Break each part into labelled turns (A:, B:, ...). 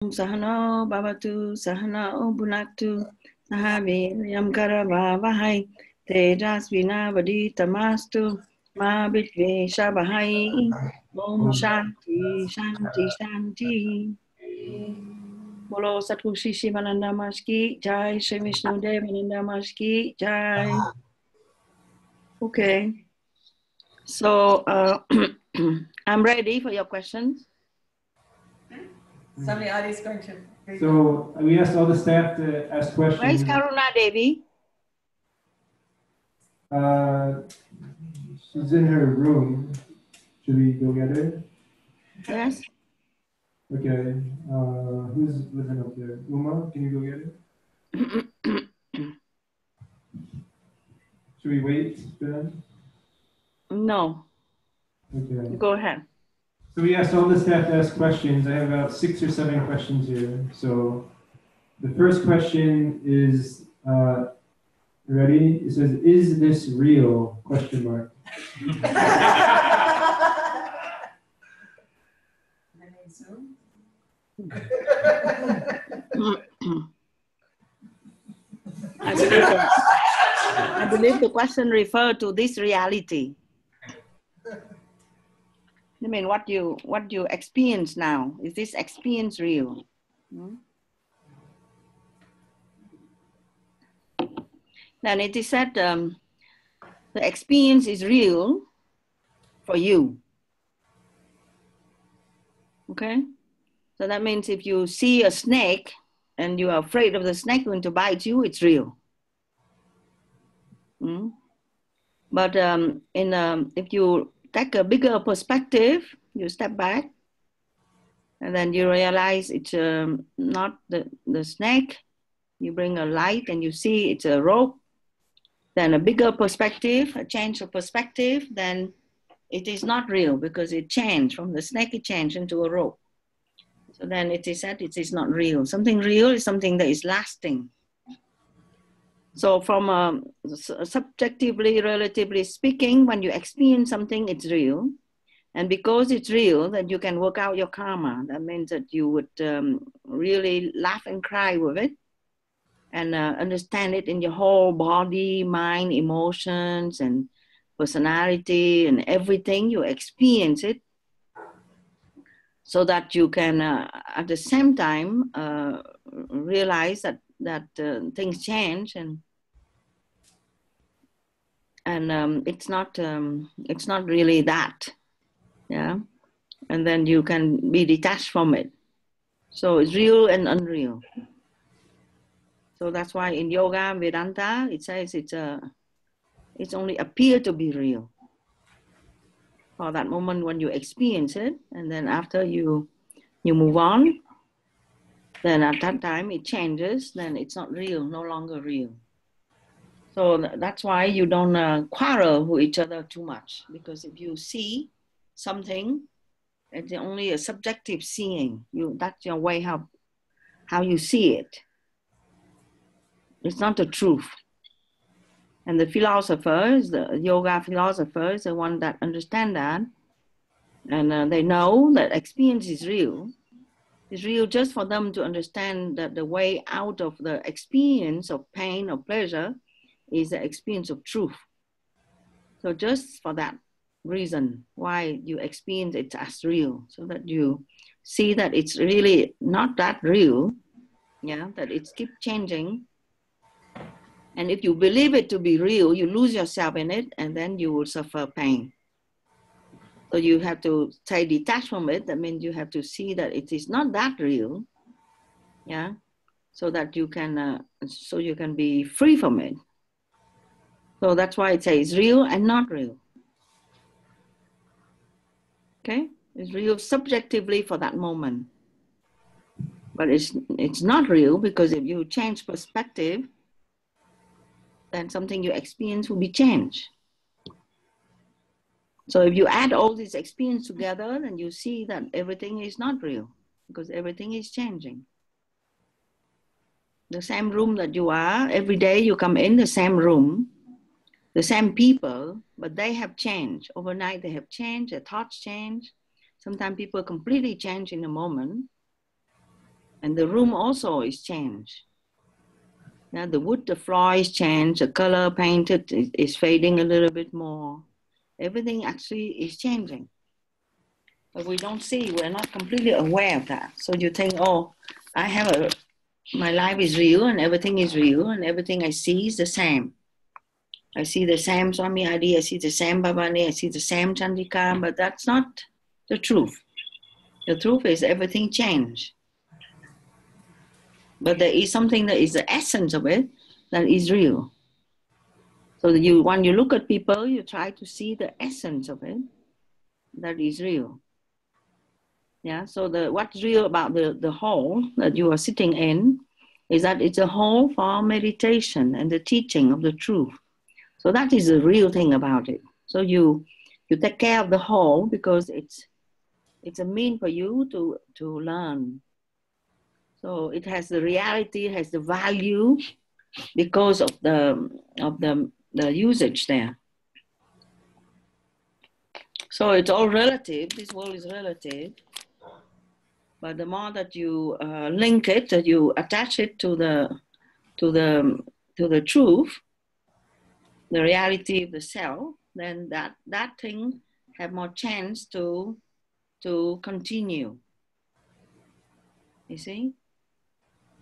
A: Sahano Bhavatu Sahano Bhunaktu Sahaviryam Karavavahai Tejasvina Vaditamastu Ma Vitvesha Vahai Om Shanti Shanti Shanti. Bolo Satguru Shri Sivananda Maharaj Ki Jai, Shri Vishnu Devananda Maharaj Ki Jai. Okay, so I'm ready for your questions.
B: Somebody is going to.
C: So we asked all the staff to ask questions.
A: Where is Karuna Devi?
C: She's in her room. Should we go get her?
A: Yes.
C: Okay. Who's living up there? Uma, can you go get her? Should we wait, Ben?
A: No.
C: Okay.
A: Go ahead.
C: So we asked all the staff to ask questions. I have about 6 or 7 questions here. So the first question is, ready? It says, "Is this real?" Question mark.
A: I believe the question referred to this reality. I mean, what you experience now, is this experience real? Then it is said the experience is real for you. Okay? So that means if you see a snake and you are afraid of the snake going to bite you, it's real. But if you take a bigger perspective, you step back, and then you realize it's not the snake. You bring a light and you see it's a rope. Then a bigger perspective, a change of perspective, then it is not real because it changed from the snake, it changed into a rope. So then it is said it is not real. Something real is something that is lasting. So from subjectively, relatively speaking, when you experience something, it's real. And because it's real, that you can work out your karma. That means that you would really laugh and cry with it and understand it in your whole body, mind, emotions, and personality, and everything. You experience it so that you can, at the same time, realize that things change and it's not really that, yeah. And then you can be detached from it. So it's real and unreal. So that's why in yoga Vedanta it says it's only appear to be real for that moment when you experience it, and then after you move on, then at that time it changes. Then it's not real, no longer real. So that's why you don't quarrel with each other too much, because if you see something, it's only a subjective seeing. That's your way how you see it. It's not the truth. And the philosophers, the yoga philosophers, the one that understand that, and they know that experience is real. It's real just for them to understand that the way out of the experience of pain or pleasure is the experience of truth. So just for that reason, why you experience it as real, so that you see that it's really not that real, yeah, that it keeps changing. And if you believe it to be real, you lose yourself in it, and then you will suffer pain. So you have to stay detached from it. That means you have to see that it is not that real, yeah, so that you can be free from it. So that's why it says real and not real. Okay, it's real subjectively for that moment, but it's not real because if you change perspective, then something you experience will be changed. So if you add all these experience together, then you see that everything is not real because everything is changing. The same room that you are, every day you come in the same room, the same people, but they have changed. Overnight they have changed, their thoughts change. Sometimes people completely change in a moment. And the room also is changed. Now the wood, the floor is changed, the color painted is fading a little bit more. Everything actually is changing. But we don't see, we're not completely aware of that. So you think, oh, my life is real and everything is real and everything I see is the same. I see the same Swami Adi, I see the same Babani, I see the same Chandika, but that's not the truth. The truth is everything changed. But there is something that is the essence of it that is real. So when you look at people, you try to see the essence of it that is real. Yeah. So what's real about the hall that you are sitting in is that it's a hall for meditation and the teaching of the truth. So that is the real thing about it. So you take care of the hall because it's a mean for you to learn. So it has the reality, it has the value because of the usage there. So it's all relative. This world is relative. But the more that you link it, that you attach it to the truth, the reality of the self, then that thing have more chance to continue. You see,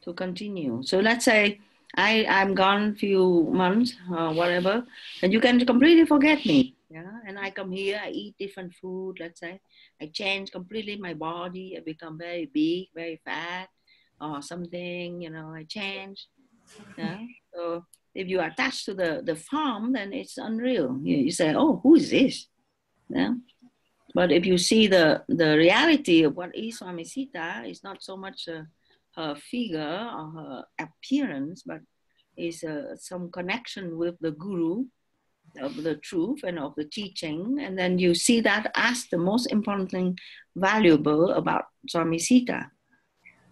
A: to continue. So let's say I'm gone few months, whatever, and you can completely forget me. Yeah, and I come here, I eat different food. Let's say I change completely my body. I become very big, very fat, or something. You know, I change. Yeah. So if you are attached to the form, then it's unreal. You say, oh, who is this? Yeah. But if you see the reality of what is Swami Sita, it's not so much her figure or her appearance, but is some connection with the Guru of the truth and of the teaching. And then you see that as the most important thing valuable about Swami Sita.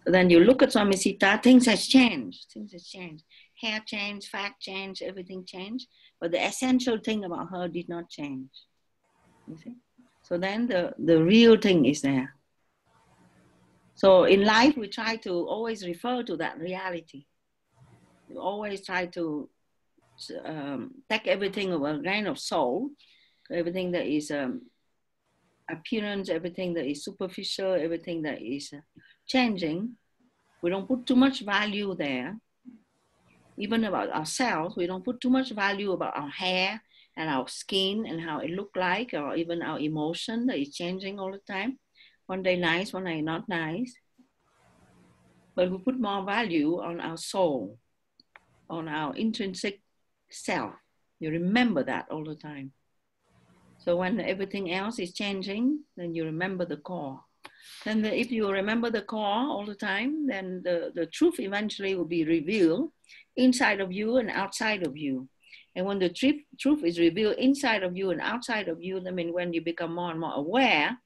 A: So then you look at Swami Sita, things has changed. Things has changed. Hair changed, fat changed, everything changed. But the essential thing about her did not change. You see? So then the real thing is there. So in life, we try to always refer to that reality. We always try to take everything with a grain of salt, everything that is appearance, everything that is superficial, everything that is changing. We don't put too much value there. Even about ourselves, we don't put too much value about our hair and our skin and how it look like, or even our emotion that is changing all the time. One day nice, one day not nice. But we put more value on our soul, on our intrinsic self. You remember that all the time. So when everything else is changing, then you remember the core. Then if you remember the core all the time, then the truth eventually will be revealed inside of you and outside of you. And when the truth is revealed inside of you and outside of you, I mean, when you become more and more aware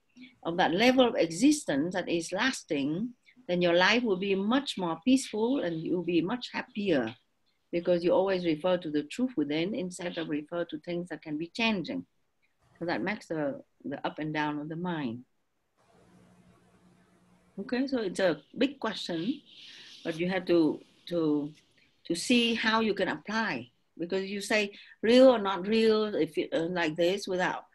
A: of that level of existence that is lasting, then your life will be much more peaceful and you'll be much happier because you always refer to the truth within instead of refer to things that can be changing. So that makes the up and down of the mind. Okay, so it's a big question, but you have to see how you can apply, because you say real or not real, if you like this without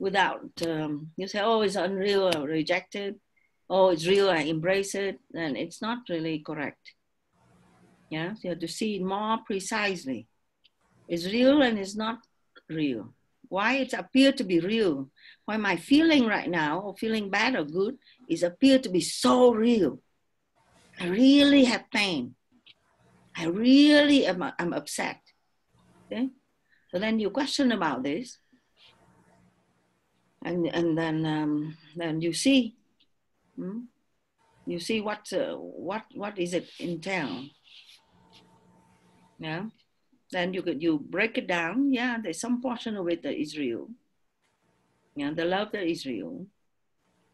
A: you say, oh, it's unreal, or rejected. Oh, it's real, I embrace it. Then it's not really correct. Yeah, so you have to see it more precisely. It's real and it's not real. Why it appear to be real? Why my feeling right now, or feeling bad or good, is appear to be so real. I really have pain. I really am upset. Okay, so then you question about this, and then you see, what is it entail? Yeah, then you break it down. Yeah, there's some portion of it that is real. Yeah, the love that is real,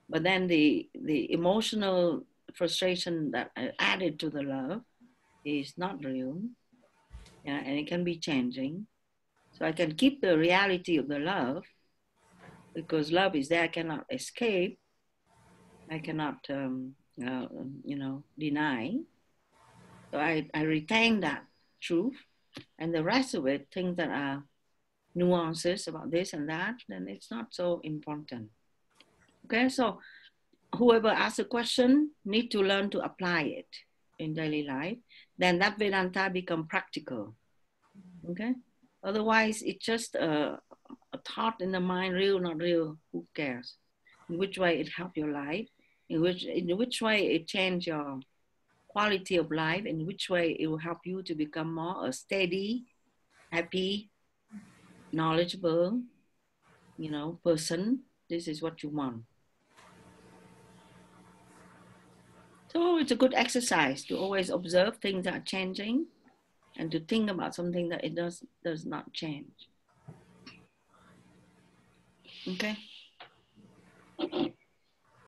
A: but then the emotional frustration that added to the love is not real. Yeah, and it can be changing. So I can keep the reality of the love because love is there. I cannot escape. I cannot deny. So I retain that truth, and the rest of it, things that are nuances about this and that, then it's not so important. Okay, so whoever asks a question need to learn to apply it in daily life. Then that Vedanta become practical. Okay, otherwise it's just a thought in the mind, real, not real. Who cares? In which way it help your life? In which way it change your quality of life? In which way it will help you to become more a steady, happy, knowledgeable, person. This is what you want. So it's a good exercise to always observe things that are changing and to think about something that it does not change. Okay.